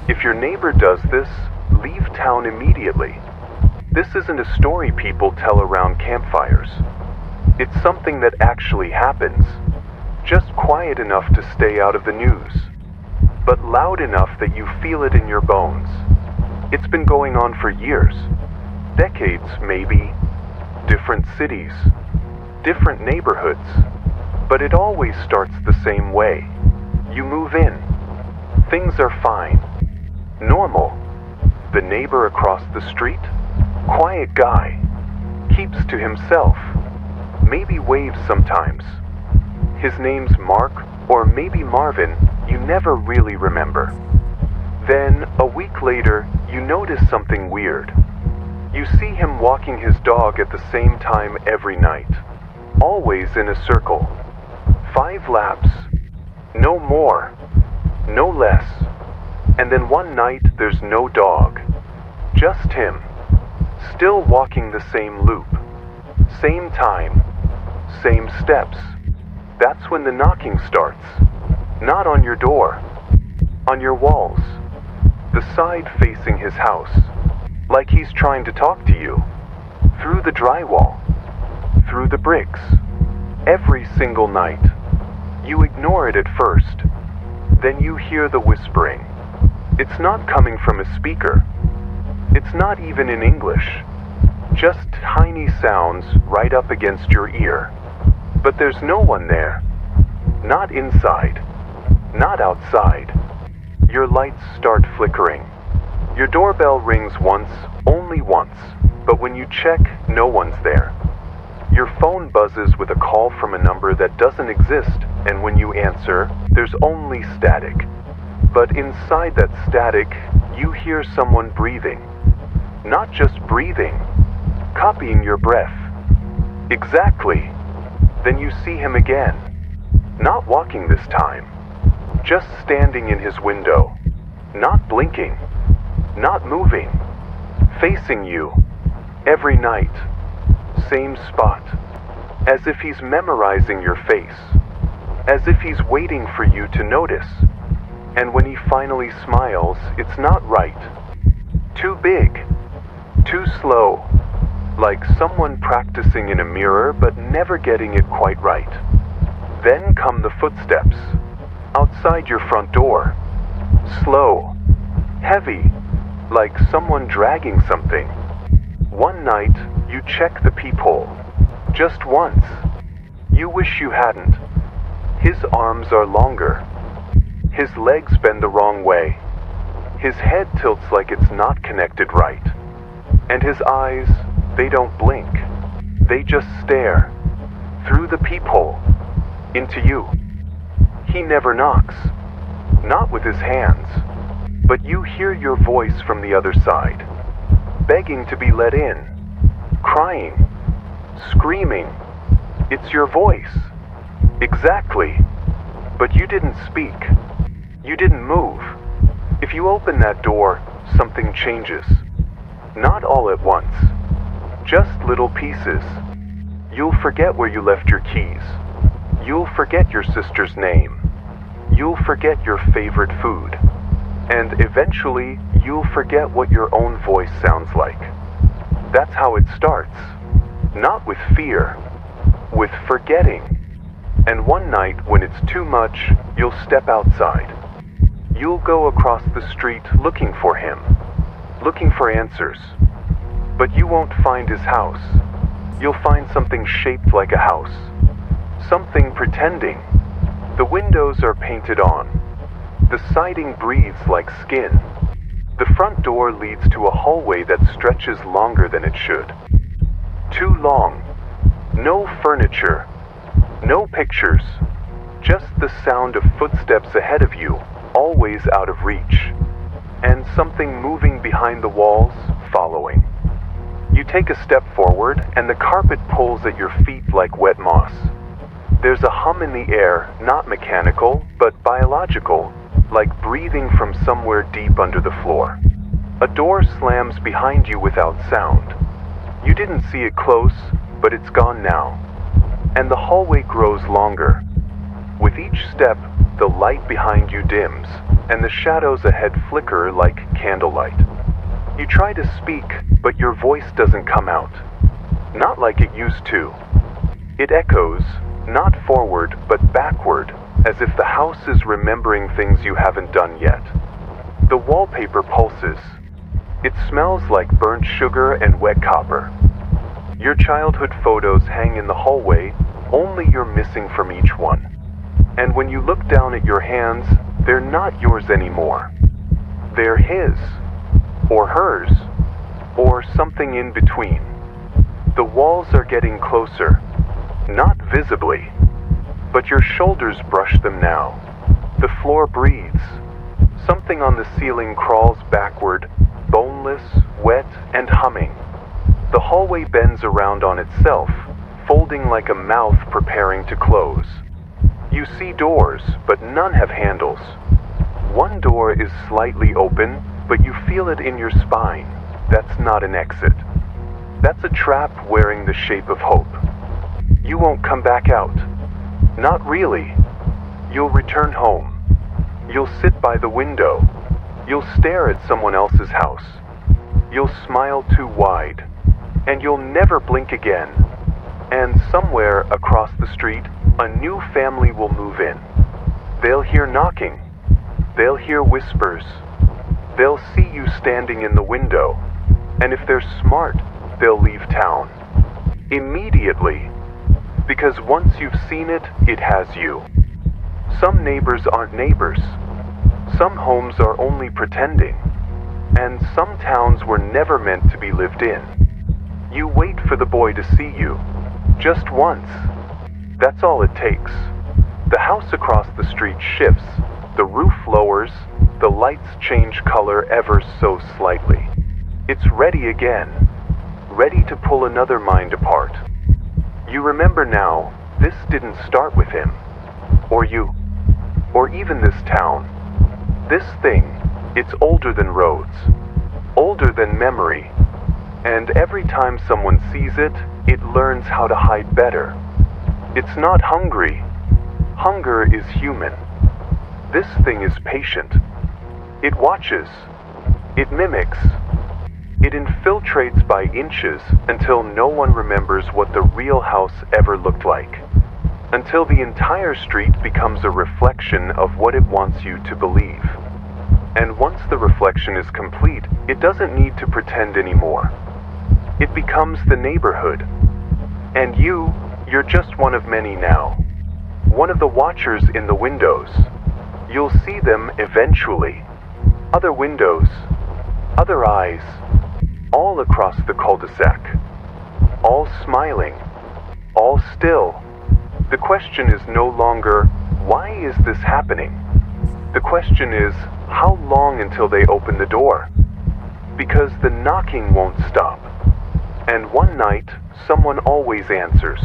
If your neighbor does this, leave town immediately. This isn't a story people tell around campfires. It's something that actually happens. Just quiet enough to stay out of the news, but loud enough that you feel it in your bones. It's been going on for years, decades maybe, different cities, different neighborhoods, but it always starts the same way. You move in. Things are fine. Normal. The neighbor across the street? Quiet guy. Keeps to himself. Maybe waves sometimes. His name's Mark, or maybe Marvin, you never really remember. Then, a week later, you notice something weird. You see him walking his dog at the same time every night. Always in a circle. 5 laps. No more. No less. And then one night there's no dog. Just him. Still walking the same loop. Same time. Same steps. That's when the knocking starts. Not on your door. On your walls. The side facing his house. Like he's trying to talk to you. Through the drywall. Through the bricks. Every single night. You ignore it at first. Then you hear the whispering. It's not coming from a speaker. It's not even in English. Just tiny sounds right up against your ear. But there's no one there. Not inside. Not outside. Your lights start flickering. Your doorbell rings once, only once. But when you check, no one's there. Your phone buzzes with a call from a number that doesn't exist, and when you answer, there's only static. But inside that static, you hear someone breathing. Not just breathing, copying your breath. Exactly. Then you see him again. Not walking this time. Just standing in his window. Not blinking. Not moving. Facing you. Every night. Same spot. As if he's memorizing your face. As if he's waiting for you to notice. And when he finally smiles, it's not right. Too big. Too slow. Like someone practicing in a mirror but never getting it quite right. Then come the footsteps. Outside your front door. Slow. Heavy. Like someone dragging something. One night, you check the peephole. Just once. You wish you hadn't. His arms are longer. His legs bend the wrong way. His head tilts like it's not connected right. And his eyes, they don't blink. They just stare. Through the peephole. Into you. He never knocks. Not with his hands. But you hear your voice from the other side. Begging to be let in. Crying. Screaming. It's your voice. Exactly. But you didn't speak. You didn't move. If you open that door, something changes. Not all at once. Just little pieces. You'll forget where you left your keys. You'll forget your sister's name. You'll forget your favorite food. And eventually, you'll forget what your own voice sounds like. That's how it starts. Not with fear. With forgetting. And one night, when it's too much, you'll step outside. You'll go across the street looking for him. Looking for answers. But you won't find his house. You'll find something shaped like a house. Something pretending. The windows are painted on. The siding breathes like skin. The front door leads to a hallway that stretches longer than it should. Too long. No furniture. No pictures. Just the sound of footsteps ahead of you, always out of reach. And something moving behind the walls, following. You take a step forward, and the carpet pulls at your feet like wet moss. There's a hum in the air, not mechanical, but biological, like breathing from somewhere deep under the floor. A door slams behind you without sound. You didn't see it close, but it's gone now. And the hallway grows longer. With each step, The light behind you dims, and the shadows ahead flicker like candlelight. You try to speak, but your voice doesn't come out. Not like it used to. It echoes, not forward, but backward, as if the house is remembering things you haven't done yet. The wallpaper pulses. It smells like burnt sugar and wet copper. Your childhood photos hang in the hallway, only you're missing from each one. And when you look down at your hands, they're not yours anymore. They're his, or hers, or something in between. The walls are getting closer, not visibly, but your shoulders brush them now. The floor breathes. Something on the ceiling crawls backward, boneless, wet, and humming. The hallway bends around on itself, folding like a mouth preparing to close. You see doors, but none have handles. One door is slightly open, but you feel it in your spine. That's not an exit. That's a trap wearing the shape of hope. You won't come back out. Not really. You'll return home. You'll sit by the window. You'll stare at someone else's house. You'll smile too wide. And you'll never blink again. And somewhere across the street, a new family will move in. They'll hear knocking. They'll hear whispers. They'll see you standing in the window. And if they're smart, they'll leave town. Immediately. Because once you've seen it, it has you. Some neighbors aren't neighbors. Some homes are only pretending. And some towns were never meant to be lived in. You wait for the boy to see you. Just once. That's all it takes. The house across the street shifts. The roof lowers. The lights change color ever so slightly. It's ready again. Ready to pull another mind apart. You remember now, this didn't start with him. Or you. Or even this town. This thing, it's older than roads. Older than memory. And every time someone sees it, it learns how to hide better. It's not hungry. Hunger is human. This thing is patient. It watches. It mimics. It infiltrates by inches until no one remembers what the real house ever looked like. Until the entire street becomes a reflection of what it wants you to believe. And once the reflection is complete, it doesn't need to pretend anymore. It becomes the neighborhood. And you're just one of many now. One of the watchers in the windows. You'll see them eventually. Other windows. Other eyes. All across the cul-de-sac. All smiling. All still. The question is no longer, why is this happening? The question is, how long until they open the door? Because the knocking won't stop. And one night, someone always answers.